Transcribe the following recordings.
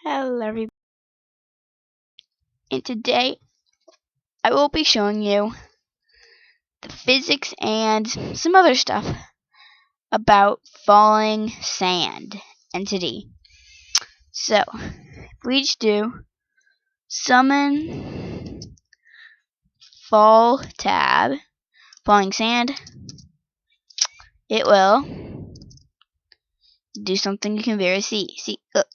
Hello everybody, and today I will be showing you the physics and some other stuff about falling sand entity. So, if we just do summon fall tab, falling sand, it will do something you can very see. See, look.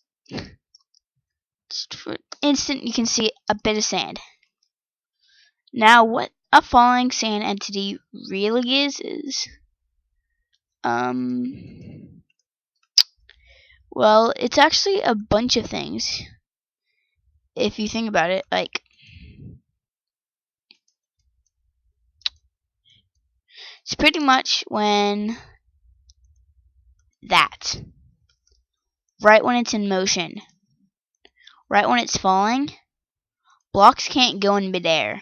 Just for an instant you can see a bit of sand. Now what a falling sand entity really is well, it's actually a bunch of things if you think about it. Like, it's pretty much when right when it's in motion, right when it's falling, blocks can't go in midair.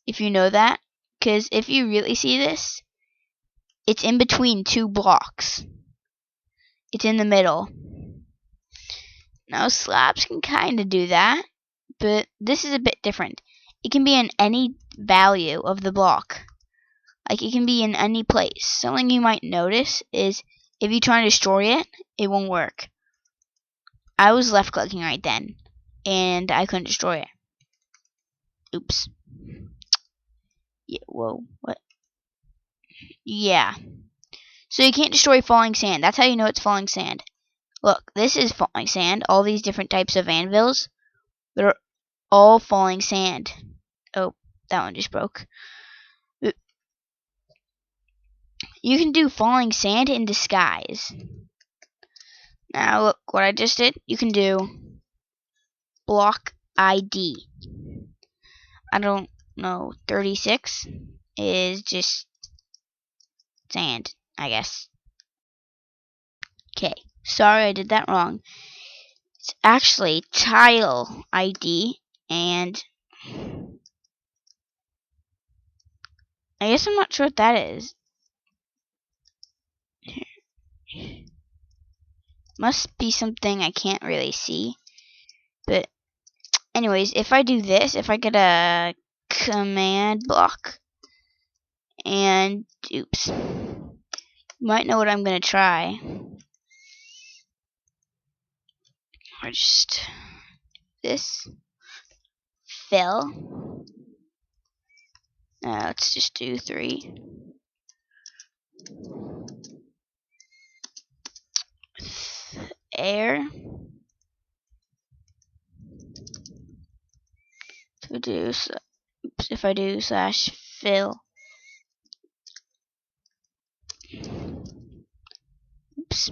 If you know that, because if you really see this, it's in between two blocks. It's in the middle. Now slabs can kind of do that, but this is a bit different. It can be in any value of the block. Like, it can be in any place. Something you might notice is if you try to destroy it, it won't work. I was left clicking right then, and I couldn't destroy it. Oops. Yeah, whoa, what? Yeah. So you can't destroy falling sand. That's how you know it's falling sand. Look, this is falling sand. All these different types of anvils, they're all falling sand. Oh, that one just broke. You can do falling sand in disguise. Now look what I just did. You can do block ID. I don't know, 36 is just sand, I guess. Okay, sorry I did that wrong. It's actually tile ID, and I guess I'm not sure what that is. Must be something I can't really see. But anyways, if I do this, if I get a command block, and oops, you might know what I'm gonna try. Or just this fill. Let's just do 3. Air. If I do slash fill. Oops.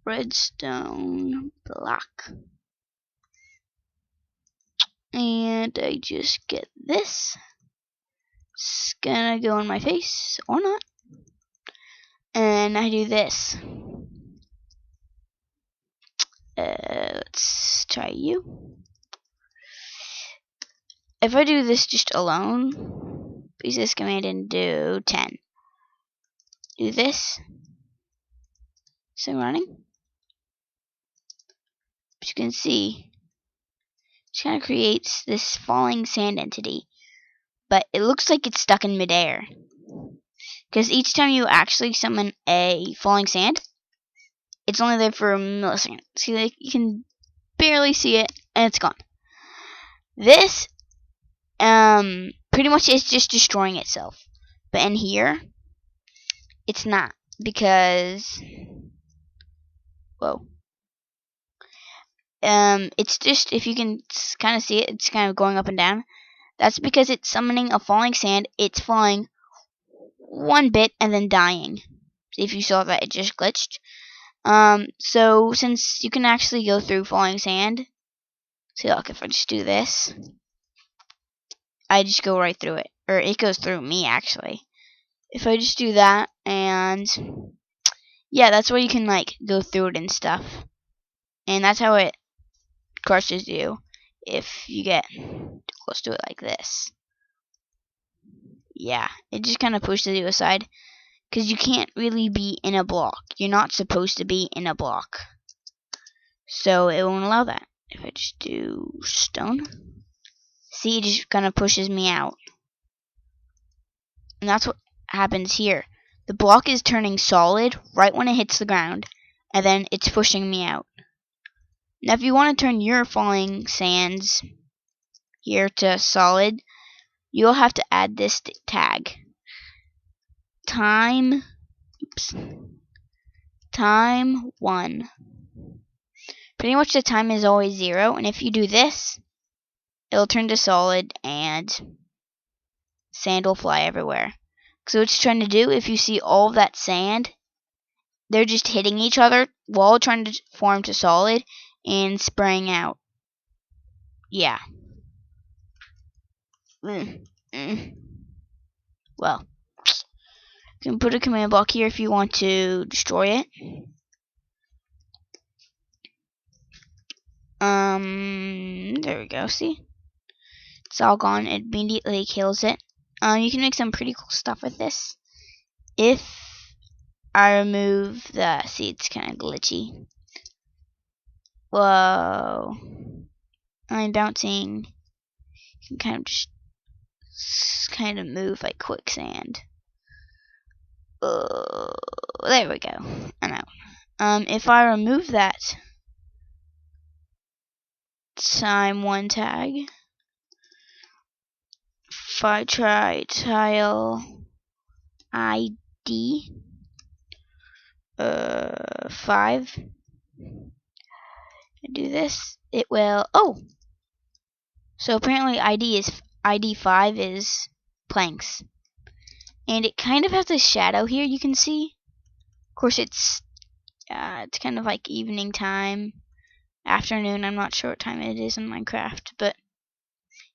Redstone block. And I just get this. It's gonna go in my face or not. And I do this. Let's try you. If I do this just alone, use this command and do 10. Do this. So running. As you can see, it kind of creates this falling sand entity, but it looks like it's stuck in midair. Because each time you actually summon a falling sand, it's only there for a millisecond. See, like, you can barely see it, and it's gone. This, pretty much is just destroying itself. But in here, it's not, because, whoa. It's just, if you can kind of see it, it's kind of going up and down. That's because it's summoning a falling sand. It's falling one bit and then dying. If you saw that, it just glitched. So since you can actually go through falling sand, see, look, if I just do this, I just go right through it, or it goes through me actually. If I just do that, and yeah, that's where you can like go through it and stuff, and that's how it crushes you if you get too close to it like this. Yeah, it just kind of pushes you aside because you can't really be in a block. You're not supposed to be in a block. So it won't allow that. If I just do stone, see, it just kind of pushes me out. And that's what happens here. The block is turning solid right when it hits the ground, and then it's pushing me out. Now if you want to turn your falling sands here to solid, you'll have to add this tag. Time 1. Pretty much the time is always 0, and if you do this, it'll turn to solid and sand will fly everywhere. So what it's trying to do, if you see all of that sand, they're just hitting each other while trying to form to solid and spraying out. Yeah. Well, you can put a command block here if you want to destroy it. There we go, see? It's all gone. It immediately kills it. You can make some pretty cool stuff with this. If I remove the... See, it's kind of glitchy. Whoa. I'm bouncing. You can kind of just move like quicksand. There we go. I know. If I remove that time 1 tag, if I try tile ID 5, do this, it will. Oh, so apparently ID 5 is planks, and it kind of has a shadow here. You can see. Of course, it's kind of like evening time, afternoon. I'm not sure what time it is in Minecraft, but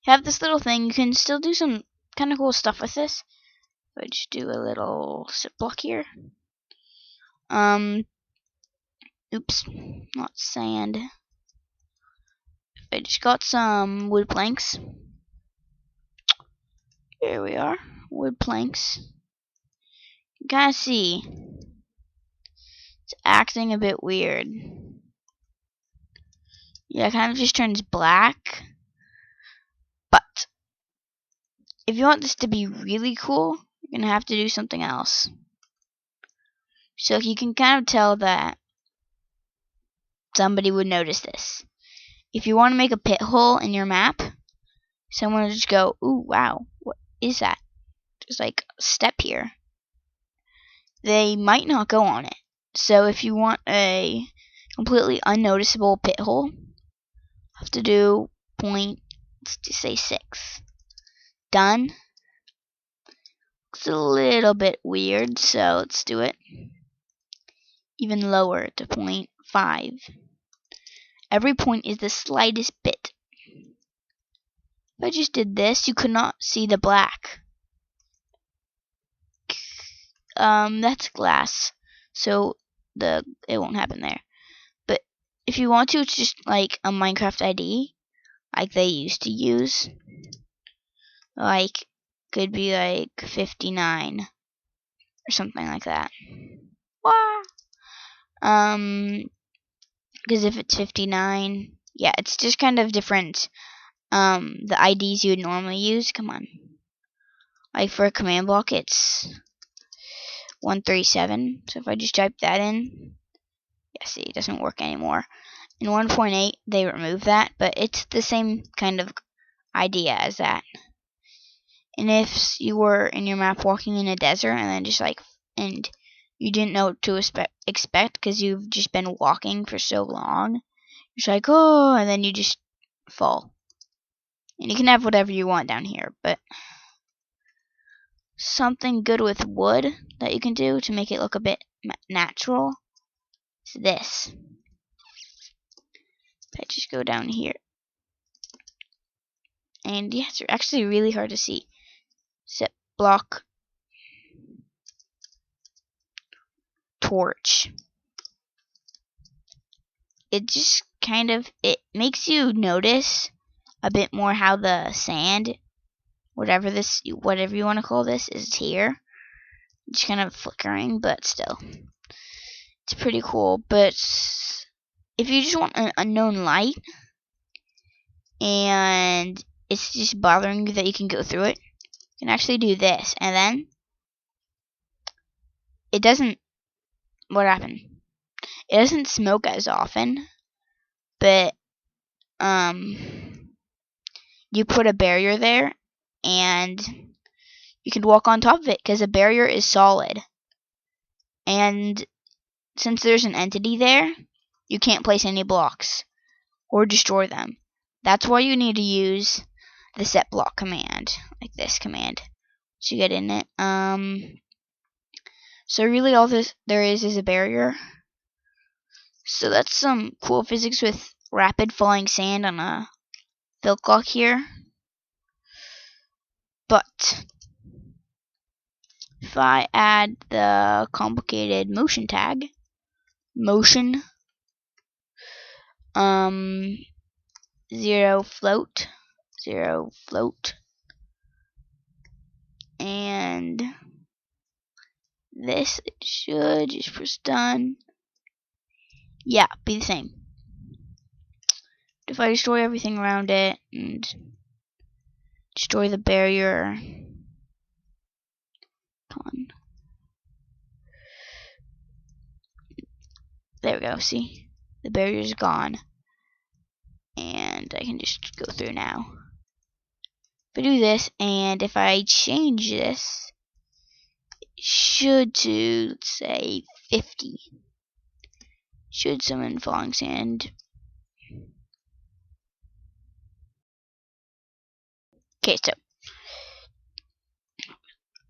you have this little thing. You can still do some kind of cool stuff with this. I just do a little zip block here. Oops, not sand. I just got some wood planks. Here we are, wood planks. You can kind of see it's acting a bit weird. Yeah, it kind of just turns black. But if you want this to be really cool, you're gonna have to do something else. So you can kind of tell that somebody would notice this. If you want to make a pit hole in your map, someone will just go, "Ooh, wow, what is that? There's like a step here." They might not go on it. So if you want a completely unnoticeable pit hole, you have to do point, let's just say 6. Done. Looks a little bit weird, so let's do it even lower to 0.5. Every point is the slightest bit. If I just did this, you could not see the black. That's glass, so it won't happen there. But if you want to, it's just like a Minecraft ID, like they used to use. Like, could be like 59 or something like that. Wow. Because if it's 59, yeah, it's just kind of different. The IDs you would normally use. Come on. Like for a command block, it's 137. So if I just type that in, yeah, see, it doesn't work anymore. In 1.8, they remove that, but it's the same kind of idea as that. And if you were in your map walking in a desert and then just like, and you didn't know what to expect because you've just been walking for so long, you're just like, oh, and then you just fall. And you can have whatever you want down here, but something good with wood that you can do to make it look a bit natural is this. If I just go down here, and yeah, it's actually really hard to see. Zip block torch. It just kind of, it makes you notice a bit more how the sand, whatever you want to call this, is here. It's kind of flickering, but still. It's pretty cool. But if you just want an unknown light and it's just bothering you that you can go through it, you can actually do this. And then it doesn't, what happened? It doesn't smoke as often, but you put a barrier there and you can walk on top of it because a barrier is solid. And since there's an entity there, you can't place any blocks or destroy them. That's why you need to use the set block command, like this command. So you get in it. So really all there is a barrier. So that's some cool physics with rapid falling sand on a fill clock here. But if I add the complicated motion tag, motion, 0 float, and this, it should just press done. Yeah, be the same. If I destroy everything around it and destroy the barrier, come on. There we go, see? The barrier's gone. And I can just go through now. If I do this, and if I change this, it should to, let's say, 50. Should summon falling sand. Okay, so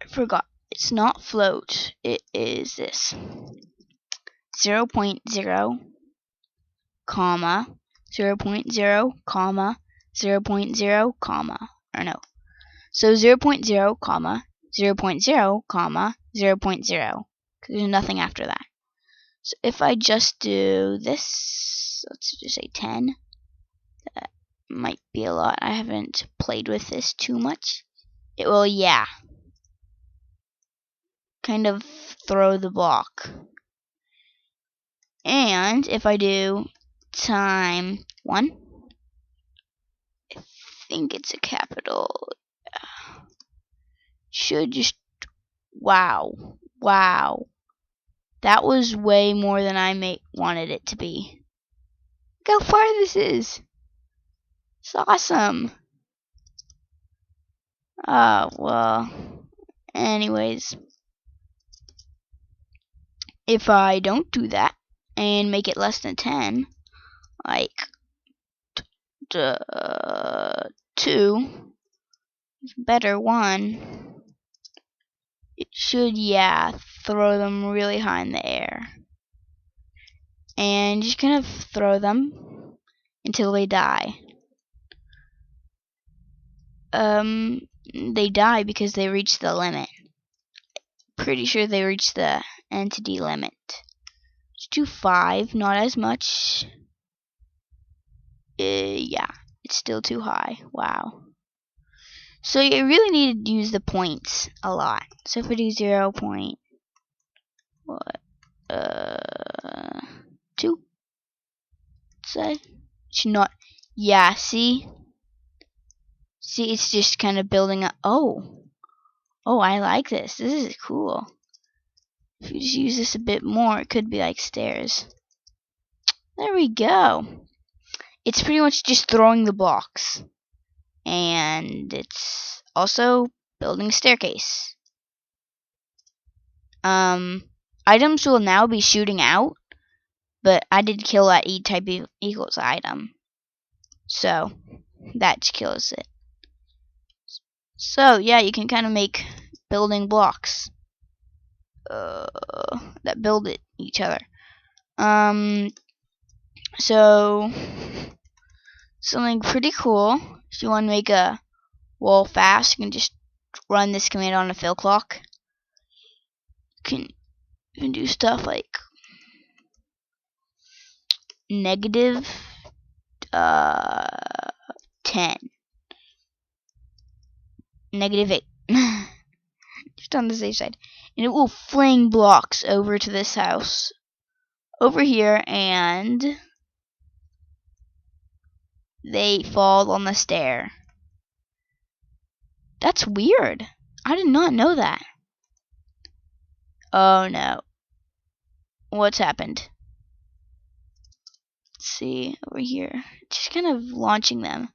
I forgot. It's not float. It is this 0.0, comma 0.0, comma 0.0, comma, or no. So 0.0, comma 0.0, comma 0.0, because there's nothing after that. So if I just do this, let's just say 10. That might be a lot. I haven't played with this too much. It will, yeah, kind of throw the block. And if I do time 1, I think it's a capital. Should just, wow. That was way more than I wanted it to be. Look how far this is. It's awesome. Well, anyways, if I don't do that and make it less than 10, like 2, better 1, it should, yeah, throw them really high in the air. And just kind of throw them until they die. They die because they reach the limit. Pretty sure they reach the entity limit. Let's do 5, not as much. Yeah, it's still too high. Wow. So you really need to use the points a lot. So if I do 0. What? 2. Say. Should not. Yeah. See, it's just kind of building up. Oh, I like this. This is cool. If you just use this a bit more, it could be like stairs. There we go. It's pretty much just throwing the blocks. And it's also building a staircase. Items will now be shooting out, but I did kill that E type equals item. So, that kills it. So, yeah, you can kind of make building blocks that build each other. So, something pretty cool. If you want to make a wall fast, you can just run this command on a fill clock. You can do stuff like negative 10, negative 8. just on the safe side. And it will fling blocks over to this house. Over here, and they fall on the stair. That's weird. I did not know that. Oh no. What's happened? Let's see over here. Just kind of launching them.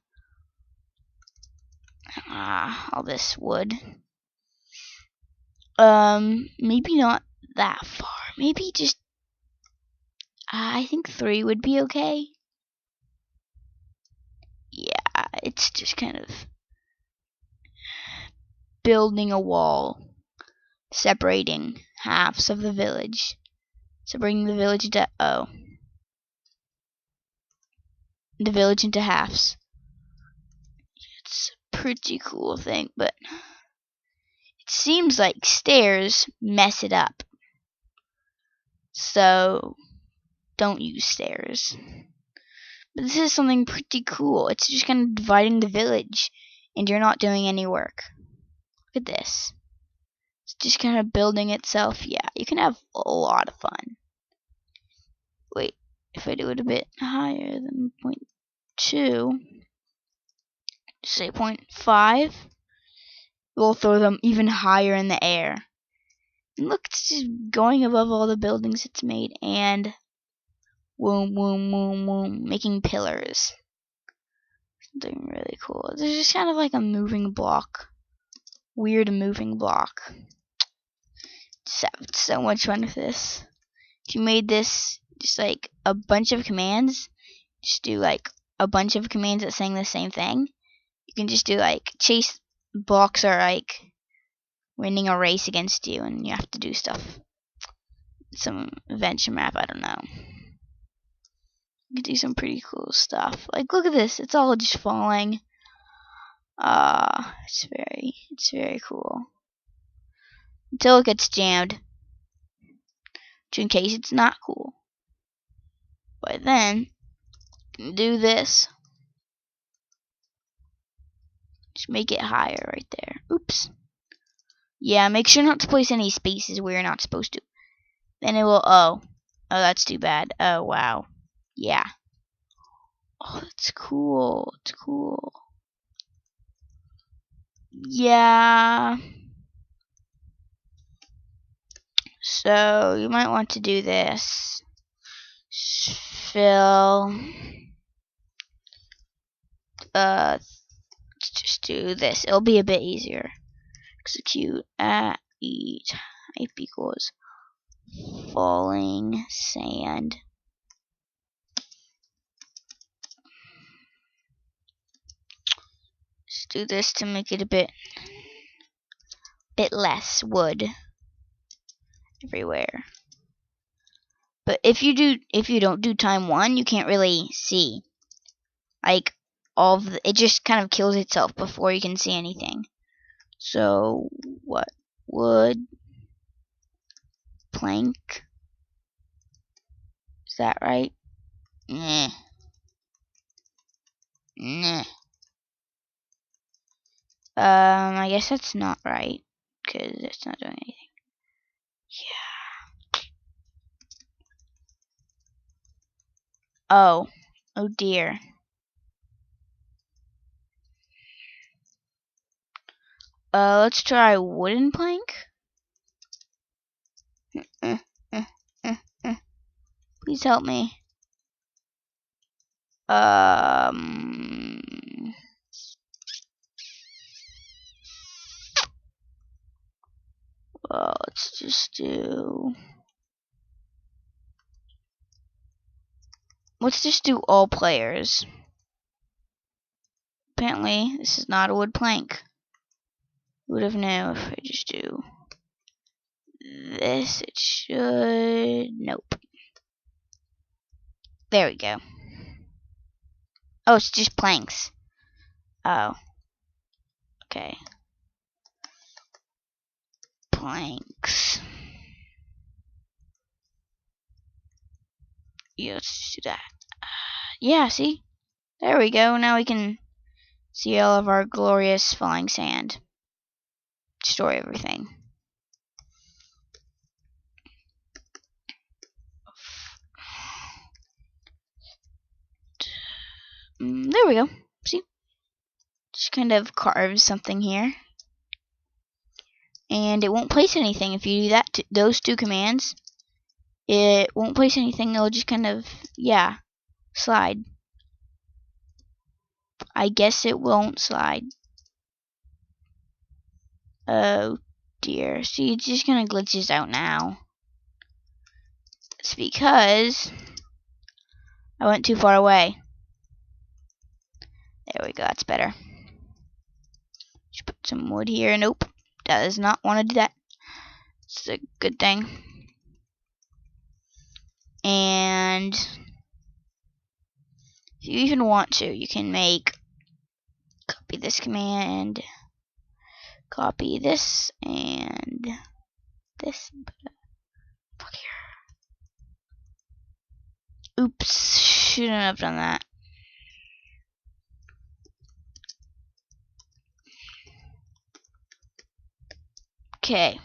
All this wood. Maybe not that far. Maybe just I think 3 would be okay. Yeah, it's just kind of building a wall, separating halves of the village. Separating the village into the village into halves. It's a pretty cool thing, but it seems like stairs mess it up. So don't use stairs. But this is something pretty cool. It's just kind of dividing the village, and you're not doing any work. Look at this. It's just kind of building itself. Yeah, you can have a lot of fun. Wait, if I do it a bit higher than 0.2, say 0.5, we'll throw them even higher in the air. And look, it's just going above all the buildings it's made, and boom, boom, boom, boom, making pillars. Something really cool. There's just kind of like a moving block. Weird moving block. Just have so much fun with this. If you made this just like a bunch of commands, just do like a bunch of commands that saying the same thing. You can just do like chase blocks are like winning a race against you, and you have to do stuff. Some adventure map, I don't know. You can do some pretty cool stuff. Like look at this, it's all just falling. It's very cool. Until it gets jammed. Which in case it's not cool. But then you can do this. Just make it higher right there. Oops. Yeah, make sure not to place any spaces where you're not supposed to. Then it will oh, that's too bad. Oh wow. Yeah. Oh, that's cool. It's cool. Yeah. So you might want to do this. Fill. Let's just do this. It'll be a bit easier. Execute at e type equals falling sand. Just do this to make it a bit less wood everywhere. But if you don't do time 1, you can't really see. Like all of it just kind of kills itself before you can see anything. So what? Wood, plank. Is that right? Nah. Nah. I guess that's not right, because it's not doing anything. Yeah. Oh dear. Let's try wooden plank. Please help me. Well, let's just do. Let's just do all players. Apparently, this is not a wood plank. Who would have known if I just do this? It should. Nope. There we go. Oh, it's just planks. Oh. Okay. Planks. Yeah, let's just do that. Yeah, see? There we go. Now we can see all of our glorious falling sand. Destroy everything. there we go. See? Just kind of carve something here. And it won't place anything if you do that. Those two commands, it won't place anything. It'll just kind of, yeah, slide. I guess it won't slide. Oh dear. See, it's just kind of glitches out now. It's because I went too far away. There we go. That's better. Just put some wood here. Nope. Does not want to do that. It's a good thing. And if you even want to, you can copy this command, copy this and this. Fuck here. Oops, shouldn't have done that. Okay.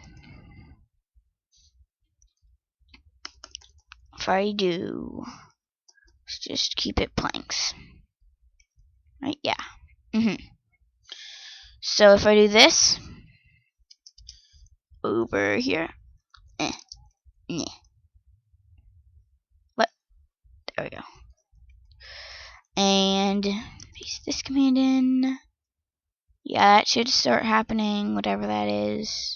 If I do, let's just keep it planks. Right? Yeah. So if I do this over here, what? There we go. And paste this command in. Yeah, that should start happening. Whatever that is.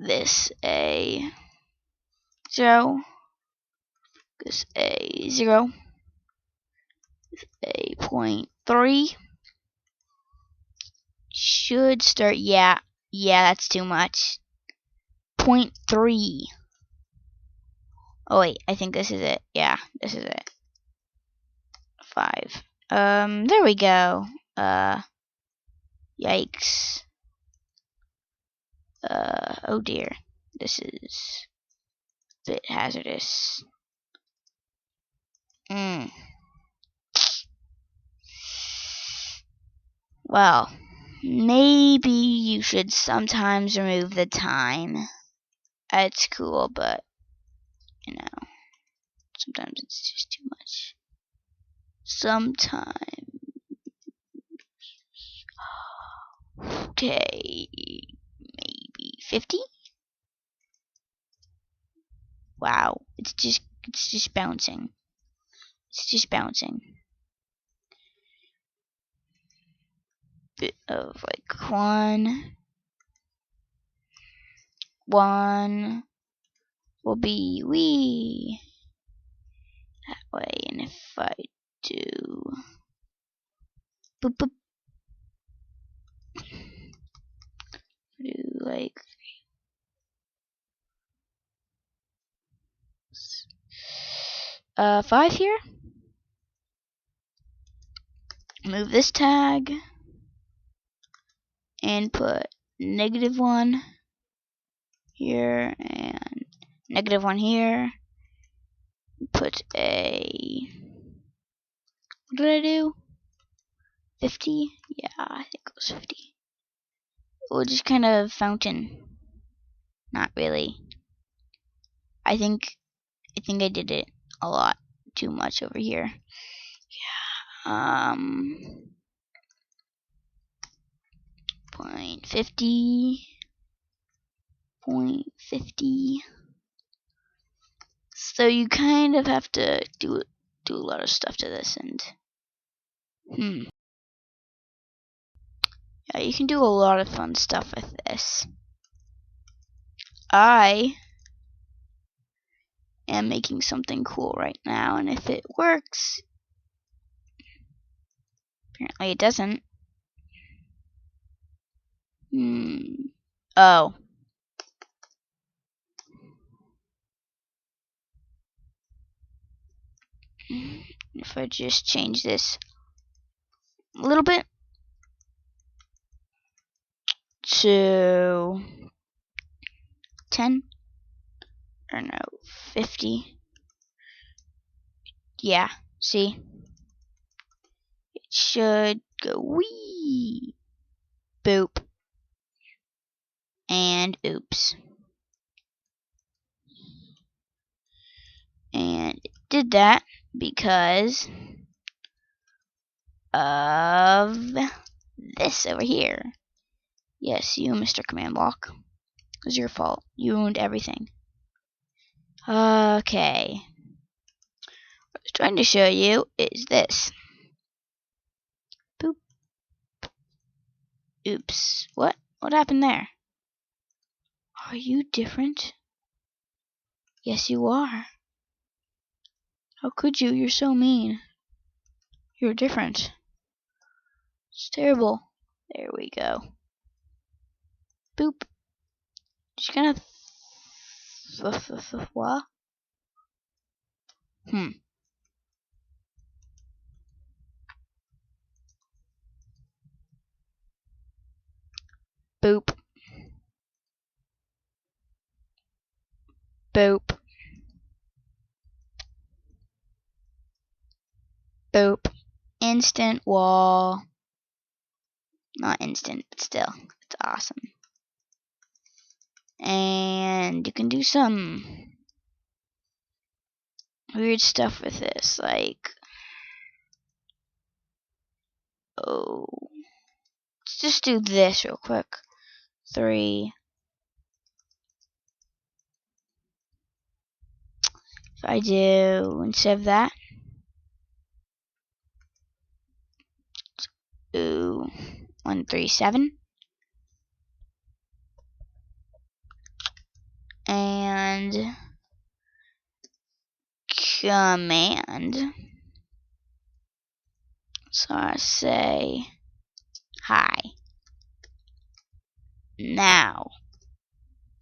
This a 0. This a 0. This a 0.3. Should start. Yeah, that's too much. 0.3. Oh wait, I think this is it. Yeah, this is it. 5. There we go. Yikes. Oh dear. This is a bit hazardous. Well, maybe you should sometimes remove the time. It's cool, but, you know, sometimes it's just too much. Sometimes. Okay, maybe 50? Wow, it's just bouncing. It's just bouncing. Bit of like 1 will be wee that way, and if I do boop boop, do like 5 here. Move this tag and put -1 here and -1 here. Put a, what did I do? 50? Yeah, I think it was 50. We'll just kind of fountain. Not really. I think I did it a lot too much over here. Yeah. 0.50. 0.50. So you kind of have to do a lot of stuff to this, and yeah, you can do a lot of fun stuff with this. I am making something cool right now, and if it works, apparently it doesn't. Oh. If I just change this a little bit to 10, or no, 50. Yeah, see? It should go wee, boop, and oops. And it did that because of this over here. Yes, you, Mr. Command Block. It was your fault. You ruined everything. Okay. What I was trying to show you is this. Boop. Oops. What? What happened there? Are you different? Yes, you are. How could you? You're so mean. You're different. It's terrible. There we go. Boop. Just gonna what? Boop. Boop. Boop. Instant wall. Not instant, but still. It's awesome. And you can do some weird stuff with this, like, oh, let's just do this real quick. 3. If I do, instead of that, ooh, 1, 3, 7. And command. So I say hi. Now,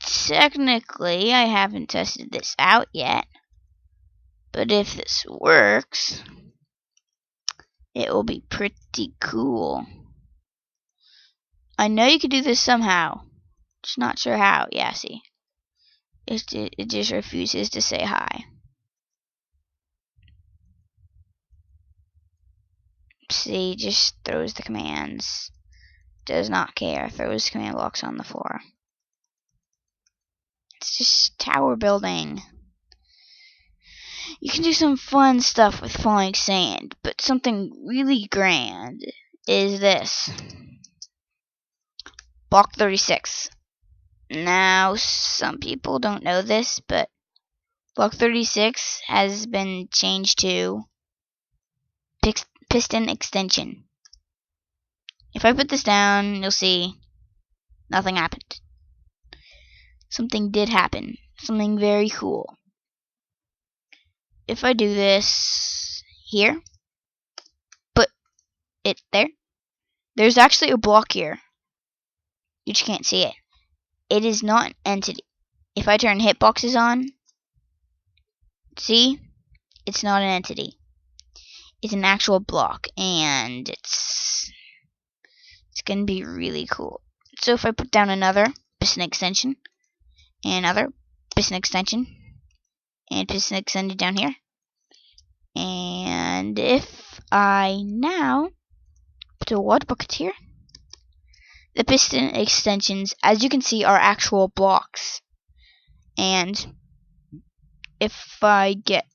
technically, I haven't tested this out yet, but if this works, it will be pretty cool. I know you could do this somehow, just not sure how. Yeah, see, it just refuses to say hi. See, just throws the commands. Does not care. Throws command blocks on the floor. It's just tower building. You can do some fun stuff with falling sand, but something really grand is this. Block 36. Now, some people don't know this, but Block 36 has been changed to piston extension. If I put this down, you'll see nothing happened. Something did happen. Something very cool. If I do this here, put it there, there's actually a block here. You just can't see it. It is not an entity. If I turn hitboxes on, see? It's not an entity. It's an actual block, and it's gonna be really cool. So if I put down another piston extension, and another piston extension, and piston extended down here, and if I now put a water bucket here, the piston extensions, as you can see, are actual blocks. And if I get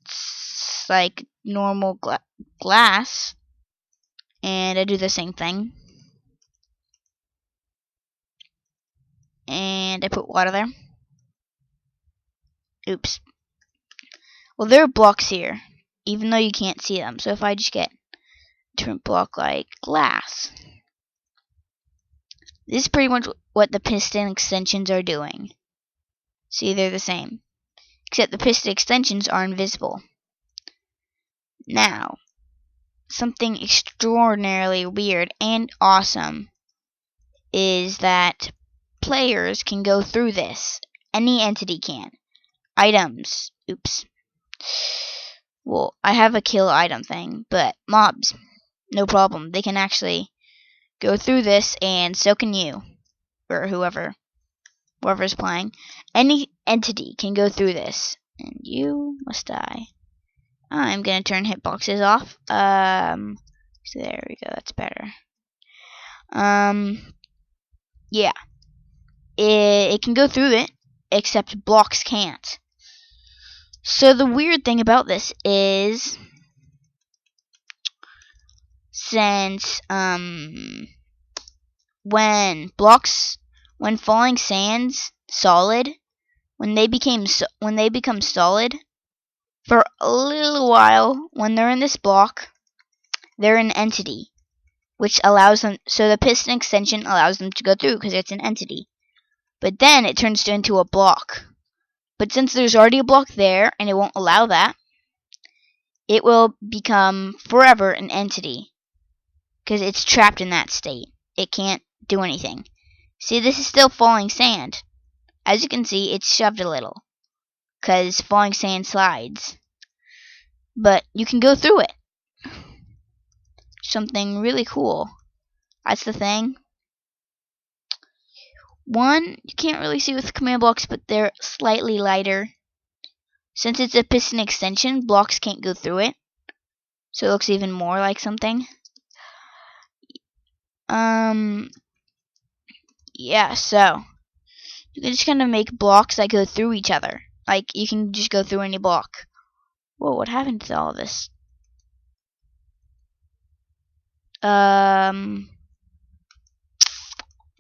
like normal glass, and I do the same thing, and I put water there. Oops. Well, there are blocks here, even though you can't see them. So if I just get a different block like glass, this is pretty much what the piston extensions are doing. See, they're the same, except the piston extensions are invisible. Now, something extraordinarily weird and awesome is that players can go through this. Any entity can. Items. Oops. Well, I have a kill item thing, but mobs, no problem. They can actually go through this, and so can you, or whoever's playing. Any entity can go through this, and you must die. I'm gonna turn hitboxes off. So there we go. That's better. Yeah. It can go through it, except blocks can't. So the weird thing about this is, since when falling sands solid, when they become solid, for a little while, when they're in this block, they're an entity, which allows them, so the piston extension allows them to go through because it's an entity. But then it turns into a block. But since there's already a block there and it won't allow that, it will become forever an entity because it's trapped in that state. It can't do anything. See, this is still falling sand. As you can see, it's shoved a little because falling sand slides. But you can go through it. Something really cool. That's the thing. One, you can't really see with command blocks, but they're slightly lighter. Since it's a piston extension, blocks can't go through it. So it looks even more like something. Yeah, so you can just kind of make blocks that go through each other. Like, you can just go through any block. Whoa, what happened to all of this?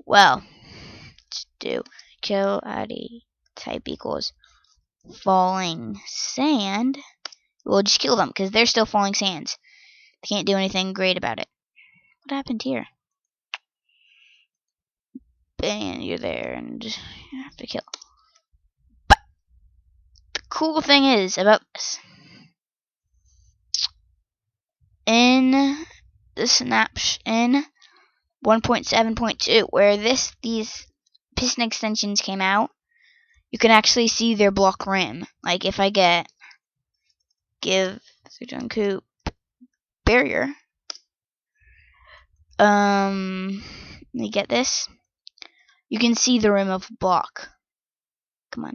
Well, let's do kill ID type equals falling sand. We'll just kill them because they're still falling sands. They can't do anything great about it. What happened here? And you're there, and you have to kill. But the cool thing is about this, in the snapshot in 1.7.2, where these piston extensions came out, you can actually see their block rim. Like if I give Coop barrier, let me get this. You can see the rim of block. Come on,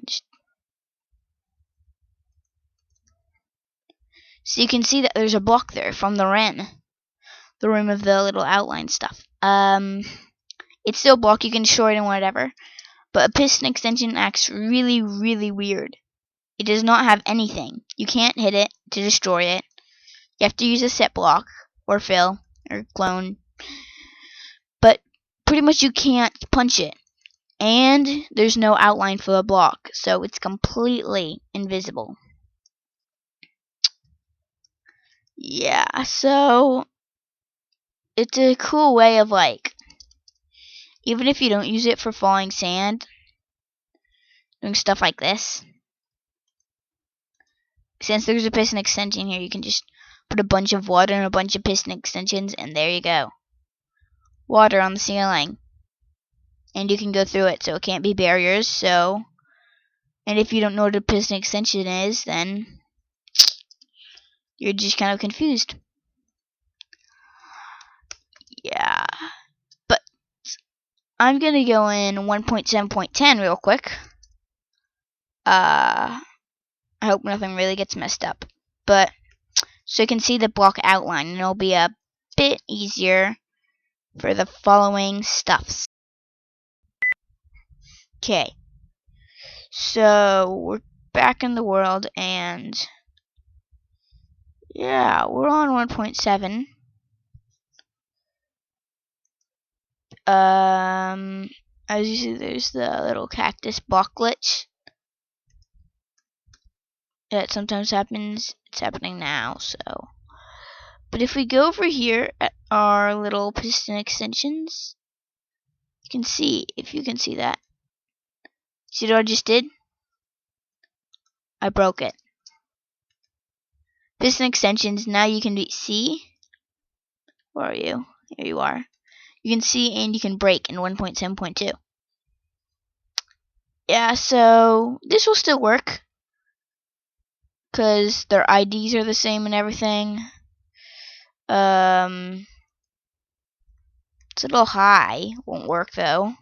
so you can see that there's a block there from the rim of the little outline stuff. It's still a block, you can destroy it and whatever, but a piston extension acts really, really weird. It does not have anything. You can't hit it to destroy it. You have to use a set block or fill or clone, but pretty much you can't punch it. And there's no outline for the block, so it's completely invisible. Yeah, so it's a cool way of, like, even if you don't use it for falling sand, doing stuff like this. Since there's a piston extension here, you can just put a bunch of water and a bunch of piston extensions, and there you go. Water on the ceiling. And you can go through it, so it can't be barriers, so... And if you don't know what a piston extension is, then you're just kind of confused. Yeah. But I'm gonna go in 1.7.10 real quick. I hope nothing really gets messed up. But so you can see the block outline, and it'll be a bit easier for the following stuffs. Okay. So we're back in the world, and yeah, we're on 1.7. As you see, there's the little cactus block glitch. That sometimes happens. It's happening now, so. But if we go over here at our little piston extensions, you can see, if you can see that. See what I just did? I broke it. Piston extensions, now you can see. Where are you? Here you are. You can see and you can break in 1.7.2. Yeah, so this will still work, because their IDs are the same and everything. It's a little high. Won't work though.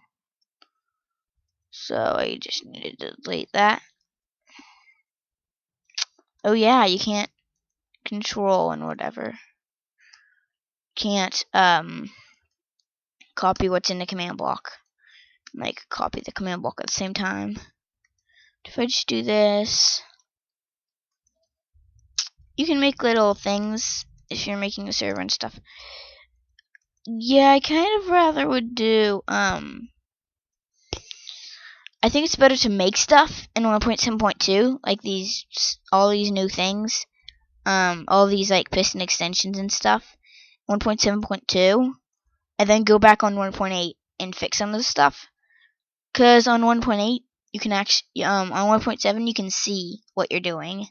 So I just needed to delete that. Oh yeah, you can't control and whatever. Can't copy what's in the command block. Like copy the command block at the same time. If I just do this, you can make little things if you're making a server and stuff. Yeah, I kind of rather would do, I think it's better to make stuff in 1.7.2, like all these new things, all these like piston extensions and stuff, 1.7.2, and then go back on 1.8 and fix some of the stuff. Cause on 1.8 you can actually, on 1.7 you can see what you're doing.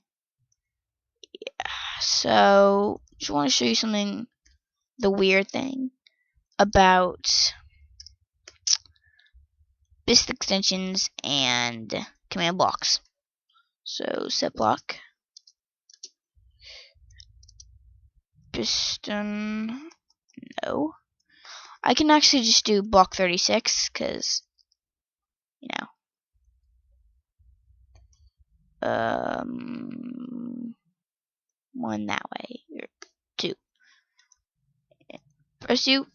So just want to show you something, the weird thing about piston extensions and command blocks. So set block, piston, no. I can actually just do block 36 because, you know, one that way, or two. Press you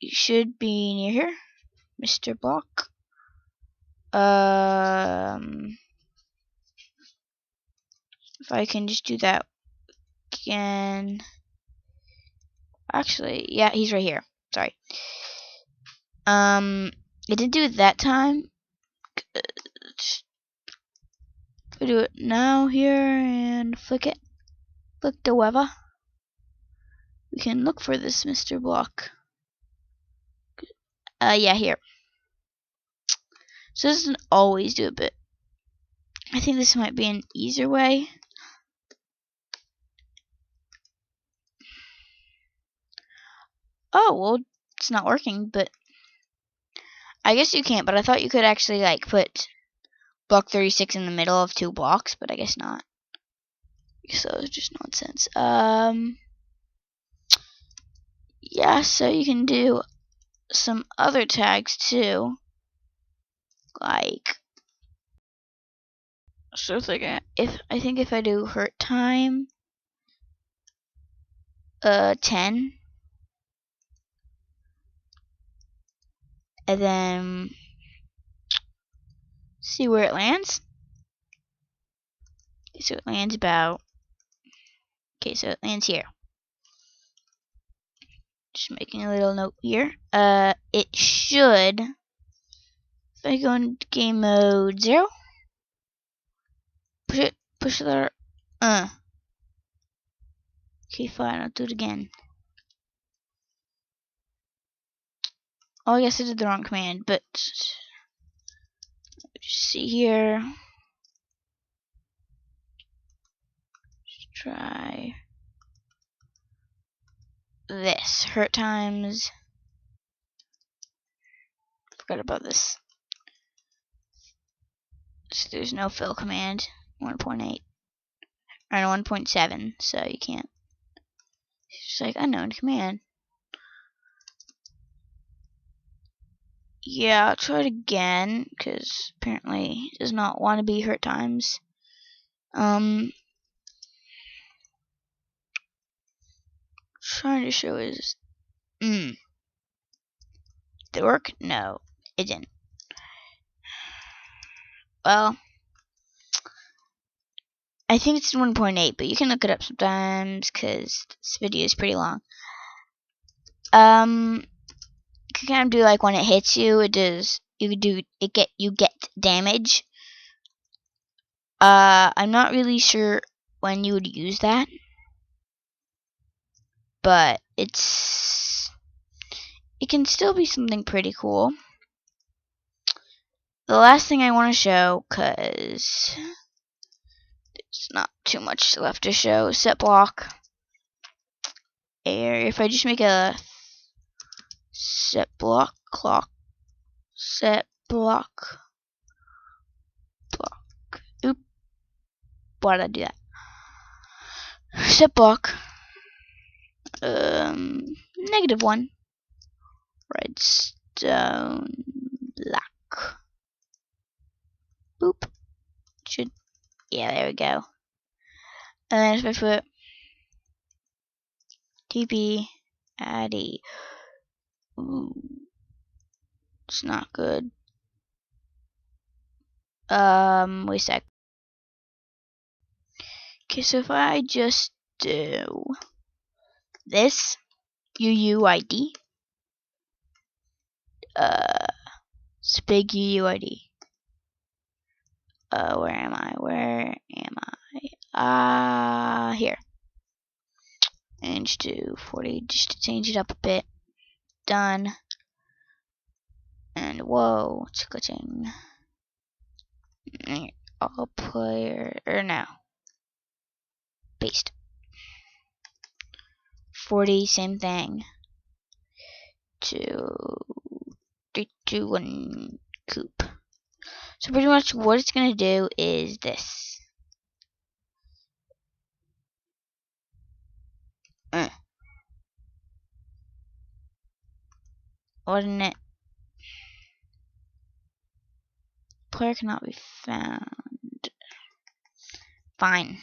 should be near here, Mr. Block. If I can just do that again. Actually, yeah, he's right here. Sorry. I didn't do it that time. If I do it now here and flick it, flick the lever, we can look for this Mr. Block. Yeah, here. So this doesn't always do it, but I think this might be an easier way. Oh, well, it's not working, but I guess you can't, but I thought you could actually, like, put block 36 in the middle of two blocks, but I guess not. So it's just nonsense. Yeah, so you can do some other tags too, like, so it's like I think if I do hurt time 10, and then see where it lands. Okay, so it lands about, okay, so it lands here. Just making a little note here. It should, if I go into game mode 0, push the, okay, fine, I'll do it again. Oh, I guess I did the wrong command, but just see here. Let's try this. Hurt times. Forgot about this. So there's no fill command. 1.8 or 1.7, so you can't. It's just like unknown command. Yeah, I'll try it again because apparently it does not want to be hurt times. Trying to show is did it work? No, it didn't. Well, I think it's 1.8, but you can look it up sometimes because this video is pretty long. You can kind of do like when it hits you, it does. You get damage. I'm not really sure when you would use that, but it can still be something pretty cool. The last thing I want to show, cause there's not too much left to show, set block. If I just make a set block clock, set block. Oop, why did I do that? Set block. -1. Redstone black. Boop. Yeah, there we go. And then if I put TP Addy. Ooh. It's not good. Wait a sec. Okay, so if I just do this UUID, Spiggy UID. Where am I? Where am I? Here. Change to 40 just to change it up a bit. Done. And whoa, it's glitching. All player, or no. Paste. 40, same thing. 2, 3, 2, 1, coop. So pretty much what it's gonna do is this. Ordinate player cannot be found. Fine.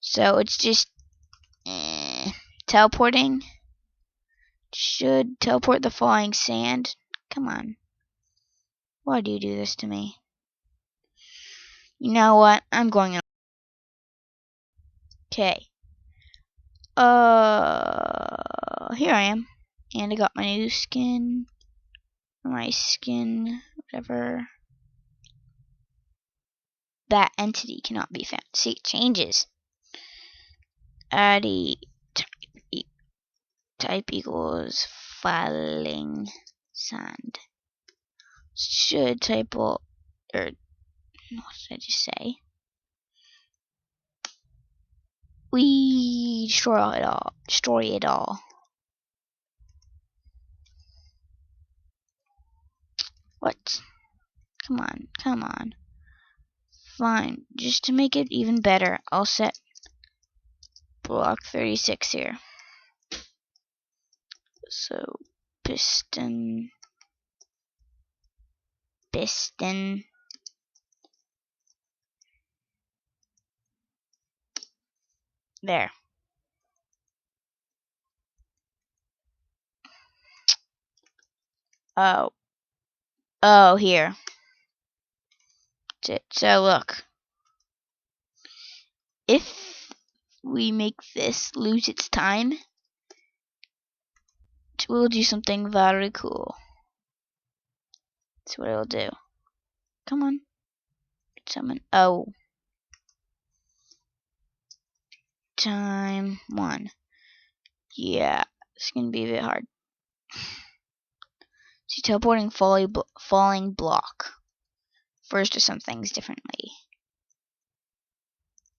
So it's just teleporting. Should teleport the falling sand. Come on. Why do you do this to me? You know what? I'm going on. Okay. Here I am. And I got my new skin. My skin, whatever. That entity cannot be found. See, it changes. Addy type equals falling sand. Should type or what did I just say? We destroy it all. Destroy it all. What? Come on, come on. Fine. Just to make it even better, I'll set block 36 here. So piston. There. Oh, here. That's it. So look. If we make this lose its time, it will do something very cool. That's what it'll do. Come on. Summon. Oh. Time 1. Yeah, it's gonna be a bit hard. See, teleporting falling block. First do some things differently.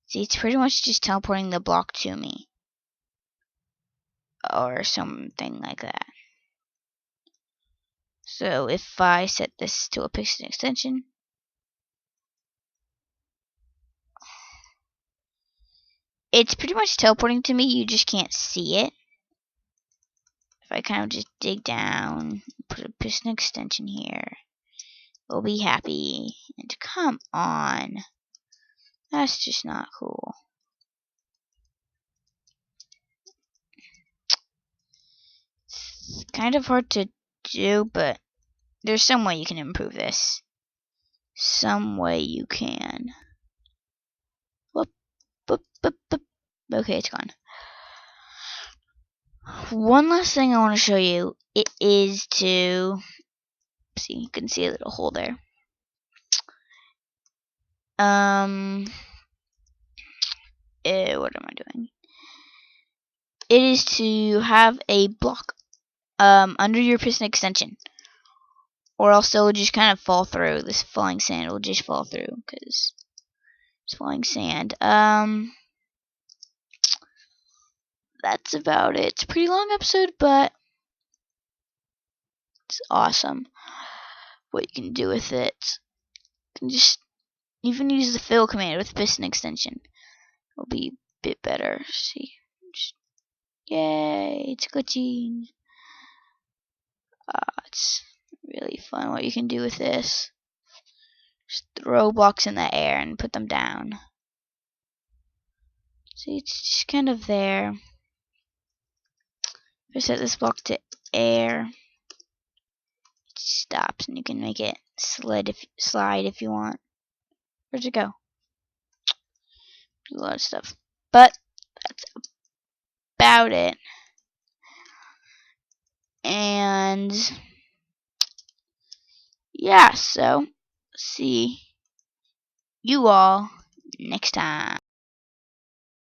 See, it's pretty much just teleporting the block to me. Or something like that. So if I set this to a piston extension, it's pretty much teleporting to me, you just can't see it. If I kind of just dig down, put a piston extension here, we'll be happy. And come on. That's just not cool. It's kind of hard to do, but there's some way you can improve this. Some way you can. Whoop, whoop, whoop, whoop. Okay, it's gone. One last thing I want to show you, it is to see, you can see a little hole there. What am I doing? It is to have a block under your piston extension, or else it will just kind of fall through. This falling sand will just fall through because it's falling sand. That's about it. It's a pretty long episode, but it's awesome what you can do with it. You can just even use the fill command with piston extension. It'll be a bit better. See, just, yay! It's glitching. It's really fun what you can do with this. Just throw blocks in the air and put them down. See, it's just kind of there. If I set this block to air, it stops, and you can make it slide if you want. Where'd it go? A lot of stuff, but that's about it. And And yeah, so see you all next time.